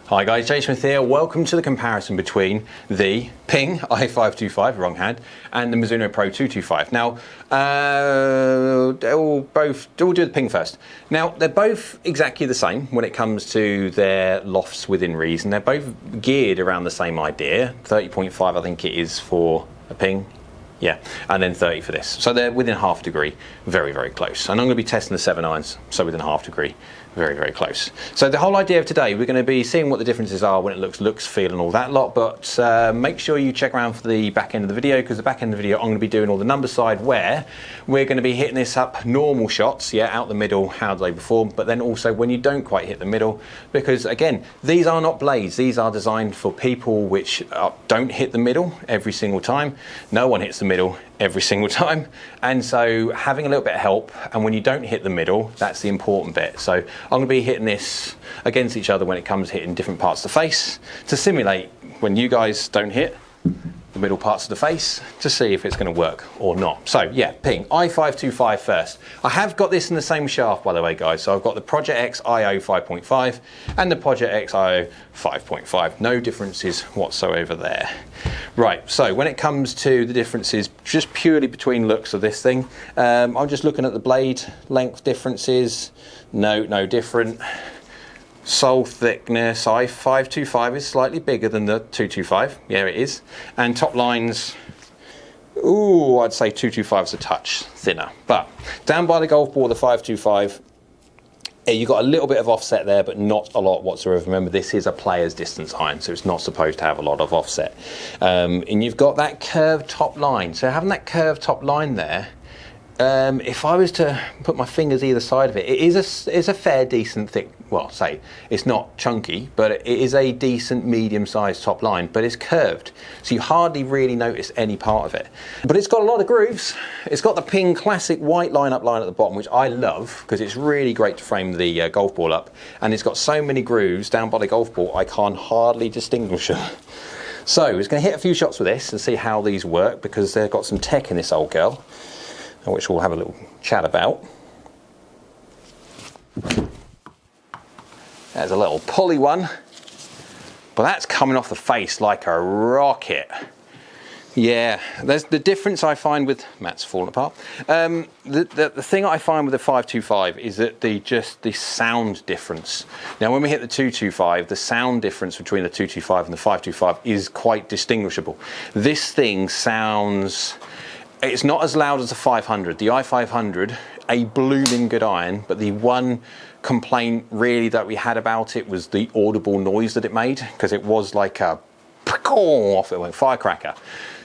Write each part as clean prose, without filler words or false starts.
Hi guys, Jay Smith here. Welcome to the comparison between the Ping i525, wrong hand, and the Mizuno Pro 225. Now, we'll do the Ping first. Now, they're both exactly the same when it comes to their lofts within reason. They're both geared around the same idea. 30.5, I think it is for a Ping. Yeah, and then 30 for this. So they're within half a degree, very, very close. And I'm going to be testing the 7 irons, so within half a degree, very, very close. So the whole idea of today, we're going to be seeing what the differences are when it looks, feel, and all that lot. But make sure you check around for the back end of the video, because the back end of the video, I'm going to be doing all the number side where we're going to be hitting this up normal shots, yeah, out the middle, how do they perform, but then also when you don't quite hit the middle, because again, these are not blades. These are designed for people which don't hit the middle every single time. No one hits the middle every single time, and so having a little bit of help, and when you don't hit the middle, that's the important bit. So I'm going to be hitting this against each other when it comes to hitting different parts of the face to simulate when you guys don't hit the middle parts of the face to see if it's going to work or not. So yeah, Ping i525 first. I have got this in the same shaft, by the way, guys. So I've got the Project X IO 5.5 and the Project X IO 5.5. No differences whatsoever there. Right, so when it comes to the differences just purely between looks of this thing, I'm just looking at the blade length differences. No different. Sole thickness, i525 is slightly bigger than the 225. Yeah, it is. And top lines, ooh, I'd say 225 is a touch thinner. But down by the golf ball, the 525, you got a little bit of offset there, but not a lot whatsoever. Remember, this is a player's distance iron, so it's not supposed to have a lot of offset. And you've got that curved top line. So having that curved top line there, if I was to put my fingers either side of it, it is a fair, decent, thick, well, say, it's not chunky, but it is a decent medium-sized top line, but it's curved, so you hardly really notice any part of it. But it's got a lot of grooves. It's got the Ping classic white line-up line at the bottom, which I love, because it's really great to frame the golf ball up, and it's got so many grooves down by the golf ball, I can't hardly distinguish them. So, we're going to hit a few shots with this and see how these work, because they've got some tech in this old girl, which we'll have a little chat about. There's a little pulley one, but that's coming off the face like a rocket. Yeah, there's the difference I find with Matt's falling apart. The thing I find with the 525 is that the sound difference. Now, when we hit the 225, the sound difference between the 225 and the 525 is quite distinguishable. This thing sounds. It's not as loud as the 500. The i500, a blooming good iron, but the one complaint really that we had about it was the audible noise that it made, because it was like a off it went firecracker.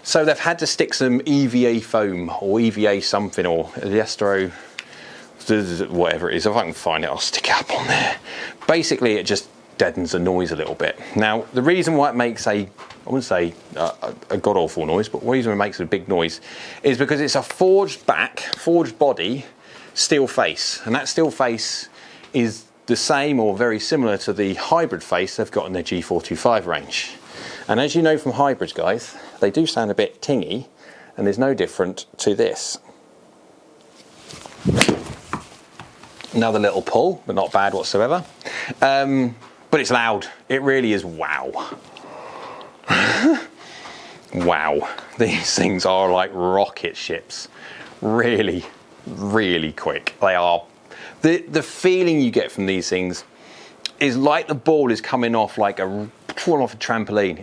So they've had to stick some EVA foam or EVA something, or the Estro, whatever it is. If I can find it, I'll stick it up on there. Basically, it just deadens the noise a little bit. Now, the reason why it makes I wouldn't say a god-awful noise, but the reason it makes a big noise is because it's a forged body, steel face. And that steel face is the same or very similar to the hybrid face they've got in their G425 range. And as you know from hybrids, guys, they do sound a bit tingy, and there's no different to this. Another little pull, but not bad whatsoever. But it's loud. It really is wow. Wow. These things are like rocket ships. Really, really quick. They are. The feeling you get from these things is like the ball is coming off like falling off a trampoline.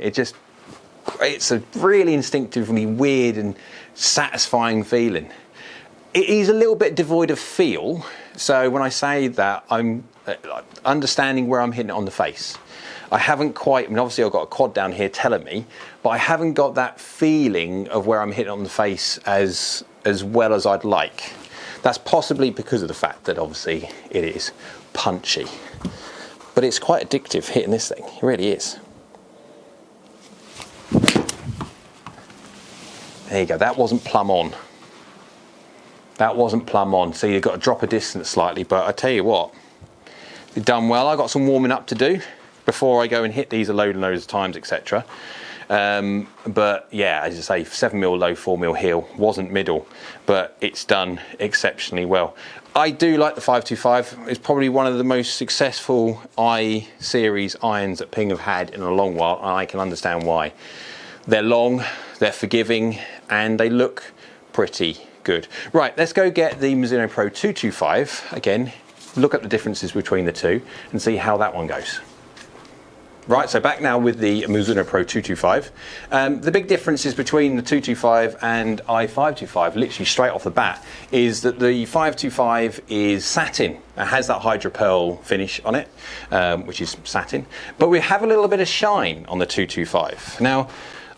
It's a really instinctively weird and satisfying feeling. It is a little bit devoid of feel. So when I say that, I'm understanding where I'm hitting it on the face. I haven't quite, I mean, obviously I've got a quad down here telling me, but I haven't got that feeling of where I'm hitting on the face as well as I'd like. That's possibly because of the fact that obviously it is punchy. But it's quite addictive hitting this thing, it really is. There you go, that wasn't plumb on. That wasn't plumb on, so you've got to drop a distance slightly, but I tell you what, you've done well. I've got some warming up to do before I go and hit these a load and loads of times, etc. But yeah, as I say, 7mm low, 4mm heel, wasn't middle, but it's done exceptionally well. I do like the 525. It's probably one of the most successful I series irons that Ping have had in a long while, and I can understand why. They're long, they're forgiving, and they look pretty good. Right, let's go get the Mizuno Pro 225 again, look at the differences between the two, and see how that one goes. Right, so back now with the Mizuno Pro 225. The big differences between the 225 and i525, literally straight off the bat, is that the 525 is satin. It has that hydropearl finish on it, which is satin, but we have a little bit of shine on the 225. Now,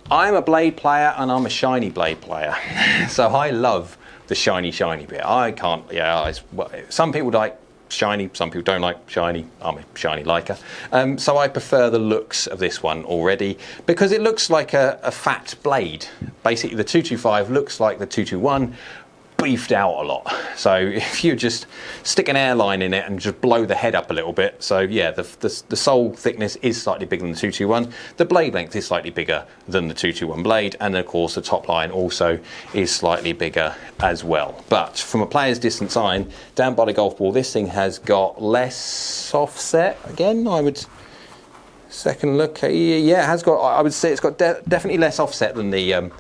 I'm a blade player and I'm a shiny blade player, so I love the shiny bit. I can't, well, some people like shiny, some people don't like shiny. I'm a shiny liker. So I prefer the looks of this one already because it looks like a fat blade. Basically the 225 looks like the 221 beefed out a lot. So if you just stick an airline in it and just blow the head up a little bit, so yeah, the sole thickness is slightly bigger than the 221. The blade length is slightly bigger than the 221 blade, and of course the top line also is slightly bigger as well. But from a player's distance iron, down by the golf ball, this thing has got less offset. Again, I would second look, yeah, it has got, I would say it's got definitely less offset than the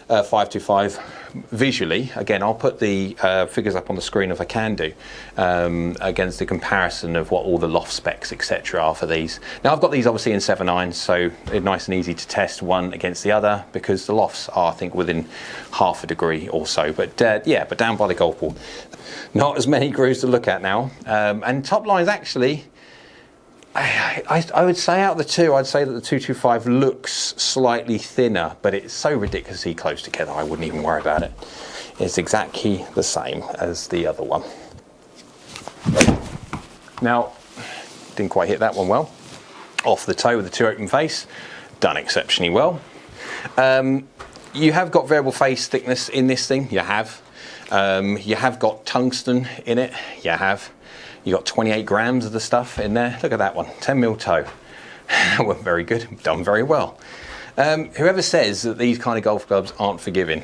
525 visually. Again, I'll put the figures up on the screen if I can do, against the comparison of what all the loft specs etc are for these. Now I've got these obviously in 7.9, so they're nice and easy to test one against the other because the lofts are, I think, within half a degree or so. But yeah, but down by the golf ball, not as many grooves to look at now, and top lines actually, I would say out of the two, I'd say that the 225 looks slightly thinner, but it's so ridiculously close together, I wouldn't even worry about it. It's exactly the same as the other one. Now, didn't quite hit that one well. Off the toe with the 2 open face, done exceptionally well. You have got variable face thickness in this thing, you have. You have got tungsten in it, you have. You got 28 grams of the stuff in there. Look at that one, 10mm toe. Well, very good, done very well. Whoever says that these kind of golf clubs aren't forgiving,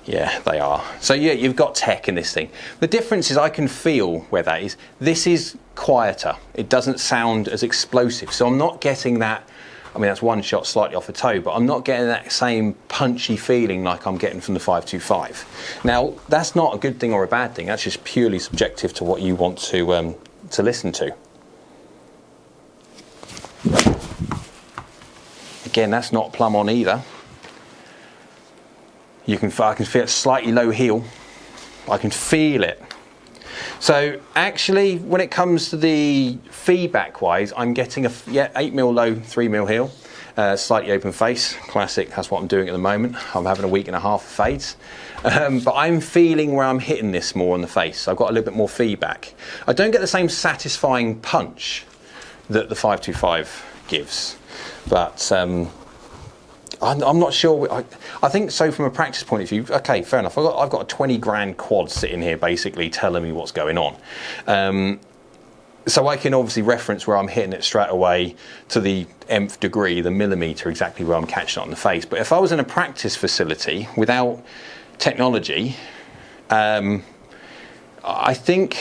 yeah, they are. So yeah, you've got tech in this thing. The difference is I can feel where that is. This is quieter. It doesn't sound as explosive. So I'm not getting that, I mean, that's one shot slightly off the toe, but I'm not getting that same punchy feeling like I'm getting from the 525. Now, that's not a good thing or a bad thing. That's just purely subjective to what you want to listen to. Again, that's not plumb on either. I can feel it slightly low heel. I can feel it. So actually, when it comes to the feedback wise, I'm getting a 8mm low, 3mm heel, slightly open face, classic. That's what I'm doing at the moment. I'm having a week and a half of fades, but I'm feeling where I'm hitting this more on the face. So I've got a little bit more feedback. I don't get the same satisfying punch that the 525 gives, but I'm not sure. I think so from a practice point of view. Okay, fair enough. I've got a 20 grand quad sitting here basically telling me what's going on. So I can obviously reference where I'm hitting it straight away to the nth degree, the millimetre, exactly where I'm catching it on the face. But if I was in a practice facility without technology, I think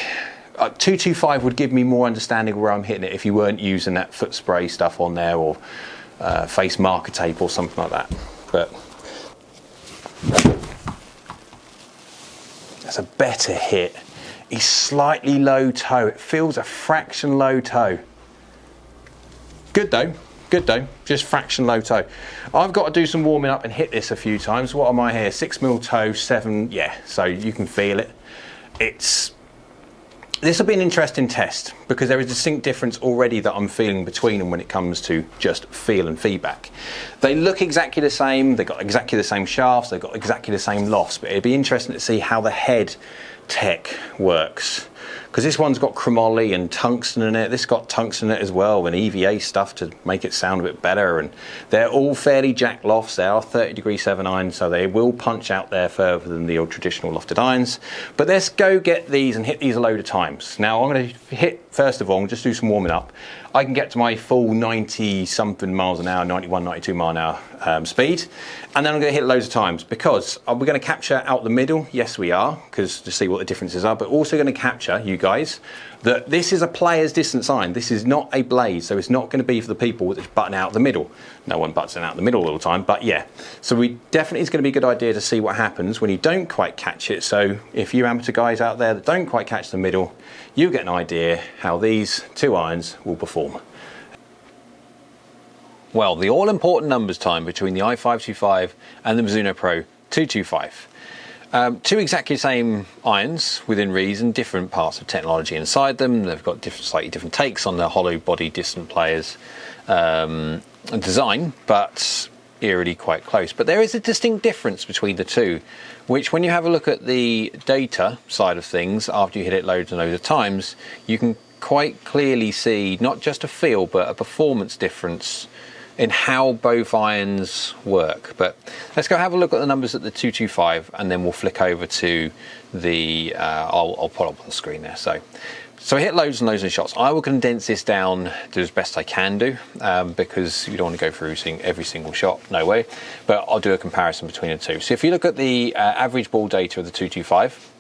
225 would give me more understanding where I'm hitting it if you weren't using that foot spray stuff on there or face marker tape or something like that. But that's a better hit. He's slightly low toe. It feels a fraction low toe. Good though, just fraction low toe. I've got to do some warming up and hit this a few times. What am I here? 6mm toe, 7, yeah, so you can feel it. This will be an interesting test because there is a distinct difference already that I'm feeling between them when it comes to just feel and feedback. They look exactly the same, they've got exactly the same shafts, they've got exactly the same lofts, but it'd be interesting to see how the head tech works because this one's got chromoly and tungsten in it. This got tungsten in it as well, and EVA stuff to make it sound a bit better. And they're all fairly jack lofts. They are 30° 7 irons, so they will punch out there further than the old traditional lofted irons. But let's go get these and hit these a load of times. Now I'm going to hit, first of all, just do some warming up. I can get to my full 90 something miles an hour, 91, 92 mile an hour speed, and then I'm going to hit loads of times, because we're going to capture out the middle. Yes, we are, because to see what the differences are, but also going to capture, you guys, that this is a player's distance iron. This is not a blade, so it's not going to be for the people that button out the middle. No one butts it out the middle all the time, but yeah. So we definitely, it's going to be a good idea to see what happens when you don't quite catch it. So if you amateur guys out there that don't quite catch the middle, you get an idea how these two irons will perform. Well, the all-important numbers time between the i525 and the Mizuno Pro 225. Two exactly the same irons within reason, different parts of technology inside them. They've got slightly different takes on the hollow body distant players design, but eerily quite close. But there is a distinct difference between the two, which when you have a look at the data side of things, after you hit it loads and loads of times, you can quite clearly see not just a feel, but a performance difference in how both irons work. But let's go have a look at the numbers at the 225, and then we'll flick over to the I'll put up on the screen there. So I hit loads and loads of shots. I will condense this down to as best I can do, because you don't want to go through every single shot, no way, but I'll do a comparison between the two. So if you look at the average ball data of the 225,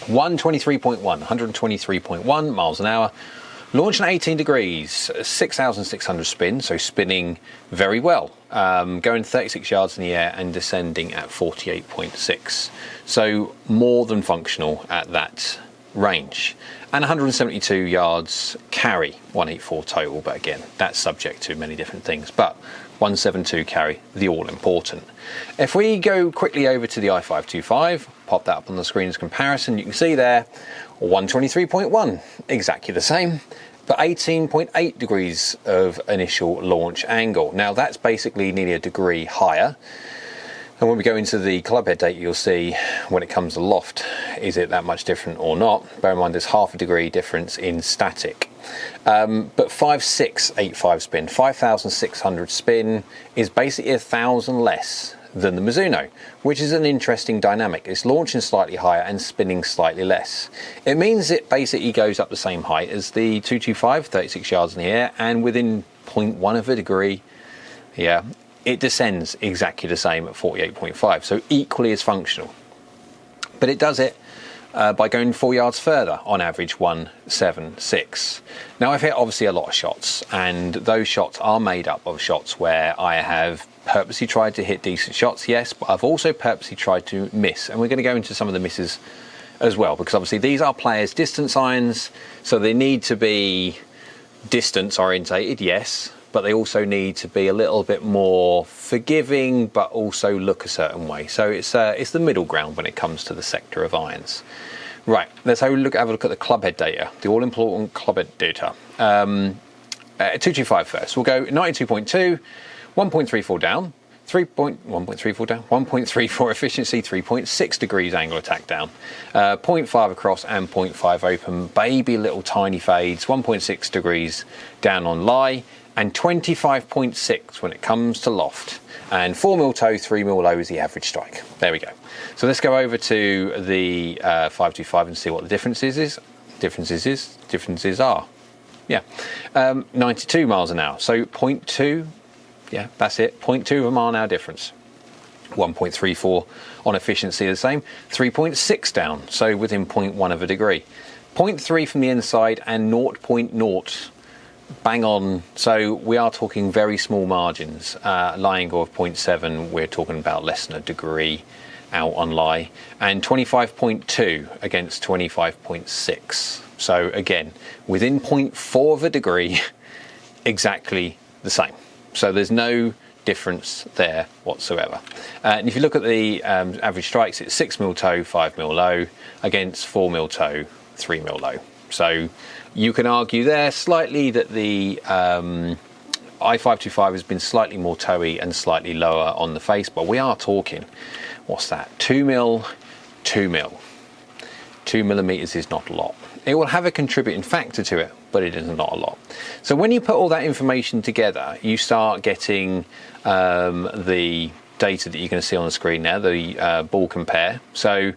123.1 miles an hour, launching at 18 degrees, 6,600 spin, so spinning very well. Going 36 yards in the air and descending at 48.6. So more than functional at that range. And 172 yards carry, 184 total, but again, that's subject to many different things. But 172 carry, the all-important. If we go quickly over to the i525, pop that up on the screen as comparison, you can see there, 123.1, exactly the same, but 18.8 degrees of initial launch angle. Now that's basically nearly a degree higher. And when we go into the club head data, you'll see when it comes to loft, is it that much different or not? Bear in mind there's half a degree difference in static. But 5685 spin, 5,600 spin is basically 1,000 less than the Mizuno, which is an interesting dynamic. It's launching slightly higher and spinning slightly less. It means it basically goes up the same height as the 225, 36 yards in the air, and within 0.1 of a degree, yeah, it descends exactly the same at 48.5, so equally as functional. But it does it by going 4 yards further, on average 176. Now I've hit obviously a lot of shots, and those shots are made up of shots where I have purposely tried to hit decent shots, yes, but I've also purposely tried to miss, and we're going to go into some of the misses as well, because obviously these are players' distance irons, so they need to be distance orientated, yes, but they also need to be a little bit more forgiving, but also look a certain way. So it's the middle ground when it comes to the sector of irons. Right, let's have a look at the club head data, the all-important club head data. 225 first. We'll go 92.2, 1.34 down, 1.34 efficiency, 3.6 degrees angle attack down, 0.5 across and 0.5 open, baby little tiny fades, 1.6 degrees down on lie, and 25.6 when it comes to loft, and 4 mil toe, 3 mil low is the average strike. There we go. So let's go over to the 525 and see what the differences are. Yeah, 92 miles an hour, so 0.2, yeah, that's it, 0.2 of a mile an hour difference. 1.34 on efficiency the same, 3.6 down, so within 0.1 of a degree. 0.3 from the inside and 0.0 bang on, so we are talking very small margins. Lie angle of 0.7, we're talking about less than a degree out on lie, and 25.2 against 25.6. So again, within 0.4 of a degree, exactly the same. So there's no difference there whatsoever. And if you look at the average strikes, it's 6 mil toe, 5 mil low against 4 mil toe, 3 mil low. So you can argue there slightly that the i525 has been slightly more toey and slightly lower on the face, but we are talking, what's that, 2 mil, 2 mil, 2mm is not a lot. It will have a contributing factor to it, but it is not a lot. So when you put all that information together, you start getting the data that you're going to see on the screen now, the ball compare. So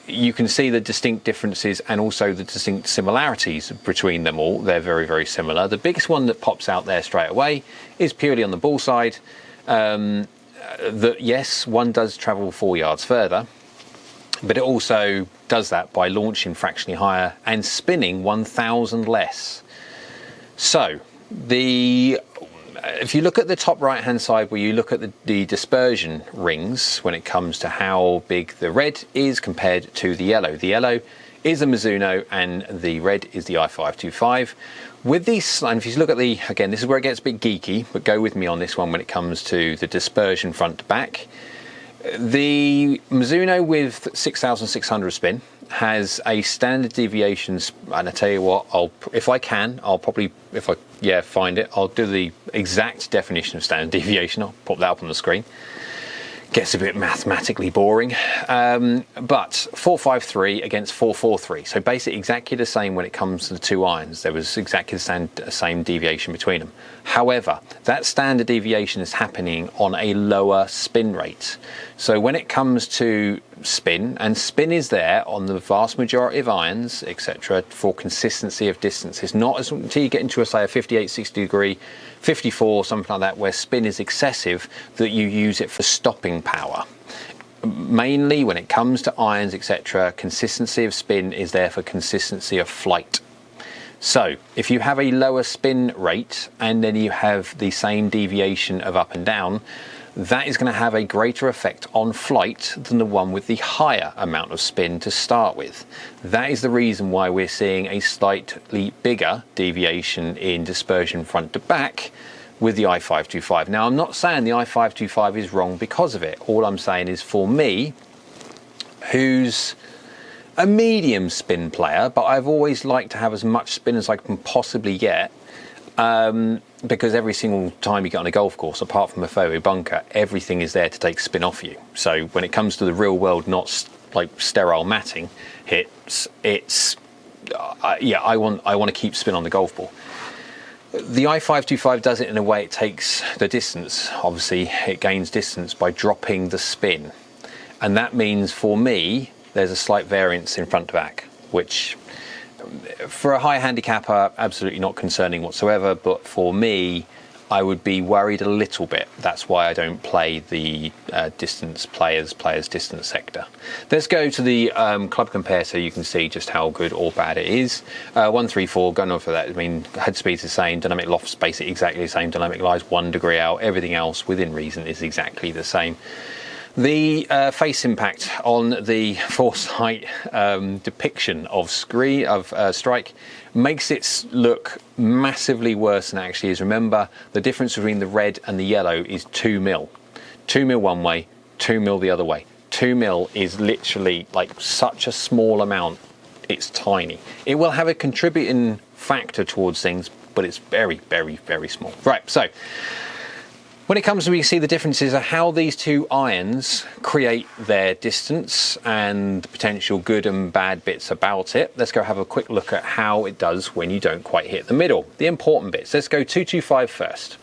you can see the distinct differences and also the distinct similarities between them all. They're very, very similar. The biggest one that pops out there straight away is purely on the ball side. That yes, one does travel 4 yards further, but it also does that by launching fractionally higher and spinning 1,000 less. So if you look at the top right hand side where you look at the dispersion rings when it comes to how big the red is compared to the yellow is a Mizuno and the red is the i525. With these, and if you look at again, this is where it gets a bit geeky, but go with me on this one when it comes to the dispersion front to back. The Mizuno with 6,600 spin has a standard deviation, and I tell you what, if I find it, I'll do the exact definition of standard deviation. I'll pop that up on the screen. Gets a bit mathematically boring, but 453 against 443. So basically exactly the same when it comes to the two irons. There was exactly the same deviation between them. However, that standard deviation is happening on a lower spin rate. So when it comes to spin, and spin is there on the vast majority of irons, etc., for consistency of distance. It's not until you get into say a 58, 60 degree, 54, something like that, where spin is excessive, that you use it for stopping power. Mainly when it comes to irons, etc., consistency of spin is there for consistency of flight. So if you have a lower spin rate and then you have the same deviation of up and down, that is going to have a greater effect on flight than the one with the higher amount of spin to start with. That is the reason why we're seeing a slightly bigger deviation in dispersion front to back with the i525. Now, I'm not saying the i525 is wrong because of it. All I'm saying is, for me, who's a medium spin player, but I've always liked to have as much spin as I can possibly get, because every single time you get on a golf course, apart from a fairway bunker, everything is there to take spin off you. So when it comes to the real world, not like sterile matting hits, I want to keep spin on the golf ball. The i525 does it in a way it takes the distance. Obviously, it gains distance by dropping the spin, and that means for me there's a slight variance in front to back, which for a high handicapper, absolutely not concerning whatsoever, but for me, I would be worried a little bit. That's why I don't play the distance players distance sector. Let's go to the club compare so you can see just how good or bad it is. 134, going on for that. I mean, head speed's the same, dynamic loft's basically exactly the same, dynamic lies 1 degree out, everything else within reason is exactly the same. The face impact on the foresight depiction of strike makes it look massively worse than it actually is. Remember, the difference between the red and the yellow is 2 mil. 2 mil one way, 2 mil the other way. 2 mil is literally like such a small amount, it's tiny. It will have a contributing factor towards things, but it's very, very, very small. Right, so when it comes to, we see the differences of how these two irons create their distance and the potential good and bad bits about it. Let's go have a quick look at how it does when you don't quite hit the middle. The important bits. Let's go 225 first.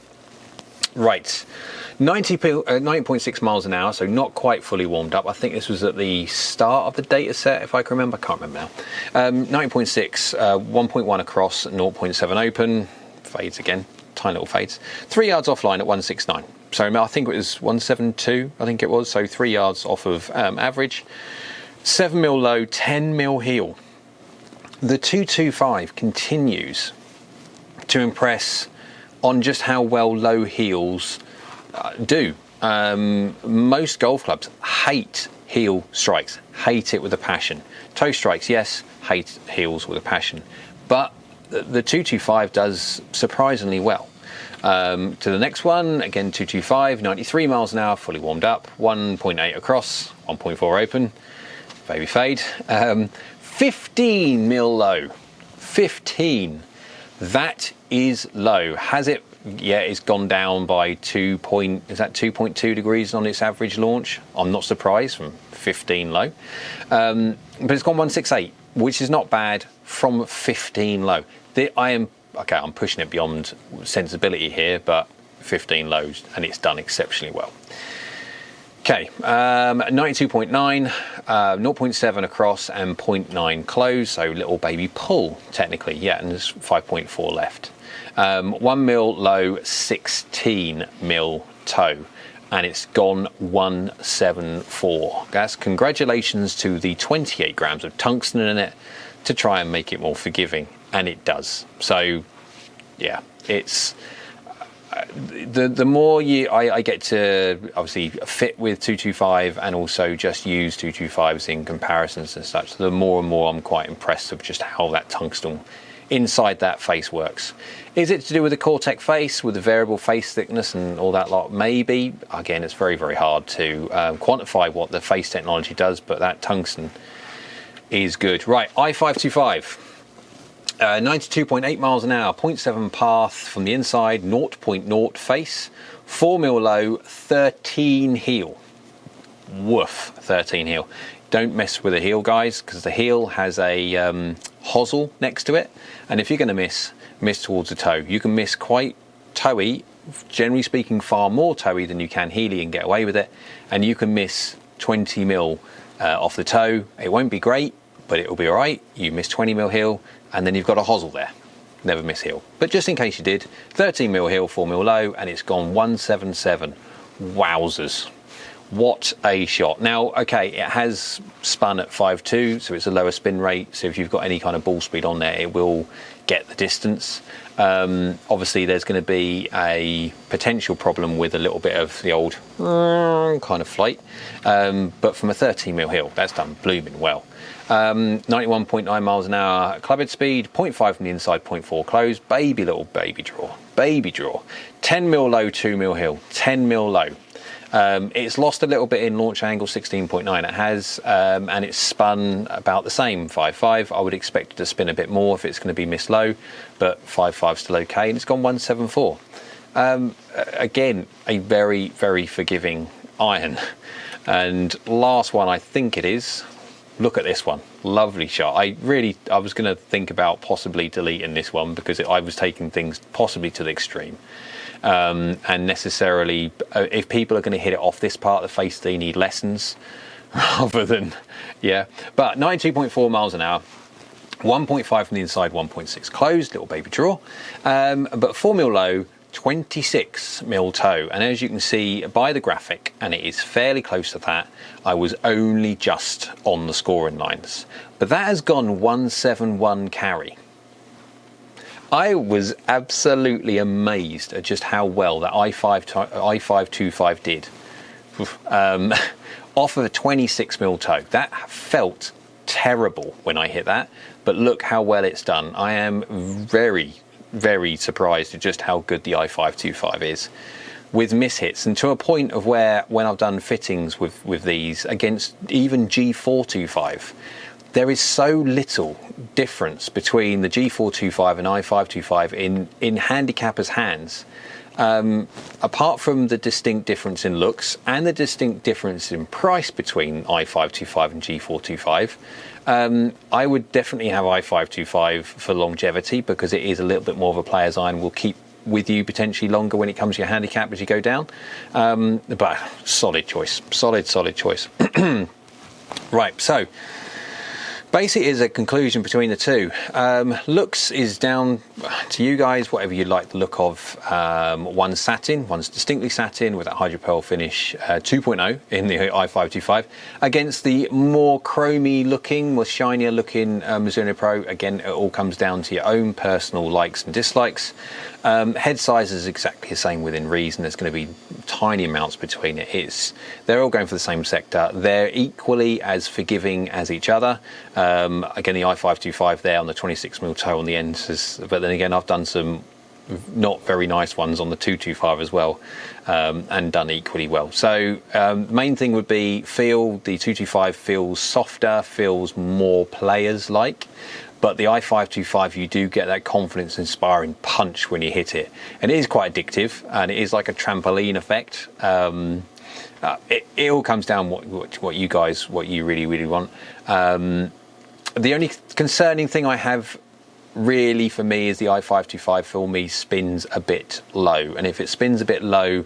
Right, 90.6 miles an hour, so not quite fully warmed up. I think this was at the start of the data set, if I can remember. I can't remember now. 90.6, 1.1 across, 0.7 open, fades again. Tiny little fades. 3 yards offline at 169. So I think it was 172, I think it was. So 3 yards off of average. 7 mil low, 10 mil heel. The 225 continues to impress on just how well low heels do. Most golf clubs hate heel strikes, hate it with a passion. Toe strikes, yes, hate heels with a passion. But the 225 does surprisingly well. To the next one, again 225, 93 miles an hour, fully warmed up, 1.8 across, 1.4 open, baby fade. 15 mil low, 15. That is low. Has it yeah, it's gone down by 2.2 degrees on its average launch. I'm not surprised, from 15 low. But it's gone 168, which is not bad from 15 low. I'm pushing it beyond sensibility here, but 15 lows, and it's done exceptionally well. Okay, 92.9, 0.7 across and 0.9 close, so little baby pull technically, yeah, and there's 5.4 left. 1 mil low, 16 mil toe, and it's gone 174. Guys, congratulations to the 28 grams of tungsten in it to try and make it more forgiving, and it does. So yeah, it's the more I get to obviously fit with 225 and also just use 225s in comparisons and such, the more and more I'm quite impressed with just how that tungsten inside that face works. Is it to do with the Cortec face, with the variable face thickness and all that lot? Maybe. Again, it's very, very hard to quantify what the face technology does, but that tungsten is good. Right, i525. 92.8 miles an hour, 0.7 path from the inside, 0.0 face, 4 mil low, 13 heel. Woof, 13 heel. Don't mess with the heel, guys, because the heel has a hosel next to it, and if you're going to miss towards the toe. You can miss quite toey, generally speaking far more toey than you can heely and get away with it, and you can miss 20 mil off the toe. It won't be great, but it will be alright. You miss 20 mil heel, and then you've got a hosel there. Never miss heel. But just in case you did, 13 mil heel, 4 mil low, and it's gone 177. Wowzers. What a shot. Now, okay, it has spun at 5.2, so it's a lower spin rate, so if you've got any kind of ball speed on there, it will get the distance. Obviously, there's going to be a potential problem with a little bit of the old kind of flight, but from a 13 mil heel, that's done blooming well. 91.9 miles an hour clubhead speed, 0.5 from the inside, 0.4 close, little baby draw. 10 mil low, 2 mil heel, 10 mil low. It's lost a little bit in launch angle, 16.9 it has, and it's spun about the same, 5.5. I would expect it to spin a bit more if it's going to be miss low, but 5.5 still okay, and it's gone 174. Again, a very, very forgiving iron. And last one, I think it is. Look at this one, lovely shot. I was going to think about possibly deleting this one because I was taking things possibly to the extreme. And necessarily, if people are going to hit it off this part of the face, they need lessons rather than, yeah. But 92.4 miles an hour, 1.5 from the inside, 1.6 closed, little baby draw. But 4 mil low, 26 mil toe. And as you can see by the graphic, and it is fairly close to that, I was only just on the scoring lines. But that has gone 171 carry. I was absolutely amazed at just how well that i525 did. Off of a 26 mil toe. That felt terrible when I hit that, but look how well it's done. I am very, very surprised at just how good the i525 is with mishits, and to a point of where when I've done fittings with these against even G425, there is so little difference between the G425 and i525 in handicappers' hands, apart from the distinct difference in looks and the distinct difference in price between i525 and G425. I would definitely have i525 for longevity because it is a little bit more of a player's iron, will keep with you potentially longer when it comes to your handicap as you go down. But solid choice, solid choice. Right, so basically is a conclusion between the two. Looks is down to you guys, whatever you like the look of. One's satin, one's distinctly satin with that hydropearl finish 2.0 in the i525 against the more chromy looking, more shinier looking Mizuno Pro. Again, it all comes down to your own personal likes and dislikes. Head size is exactly the same within reason. There's going to be tiny amounts between it. They're all going for the same sector. They're equally as forgiving as each other. Again, the i525 there on the 26mm toe on the end, but then again, I've done some not very nice ones on the 225 as well, and done equally well. So main thing would be feel. The 225 feels softer, feels more players like, but the i525, you do get that confidence inspiring punch when you hit it, and it is quite addictive, and it is like a trampoline effect. It all comes down what you really want. The only concerning thing I have really for me is the i525 for me spins a bit low, and if it spins a bit low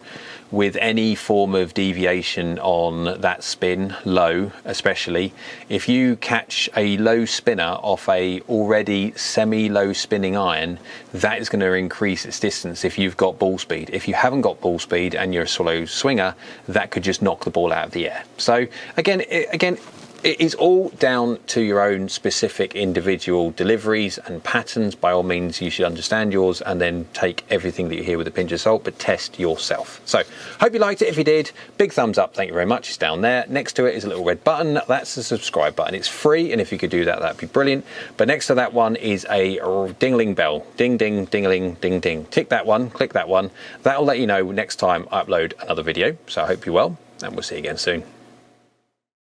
with any form of deviation on that spin, low especially, if you catch a low spinner off a already semi-low spinning iron, that is going to increase its distance if you've got ball speed. If you haven't got ball speed and you're a slow swinger, that could just knock the ball out of the air. So again, it is all down to your own specific individual deliveries and patterns. By all means, you should understand yours and then take everything that you hear with a pinch of salt, but test yourself. So, hope you liked it. If you did, big thumbs up. Thank you very much. It's down there. Next to it is a little red button. That's the subscribe button. It's free, and if you could do that, that'd be brilliant. But next to that one is a dingling bell. Ding, ding, dingling, ding, ding. Tick that one, click that one. That'll let you know next time I upload another video. So I hope you're well, and we'll see you again soon.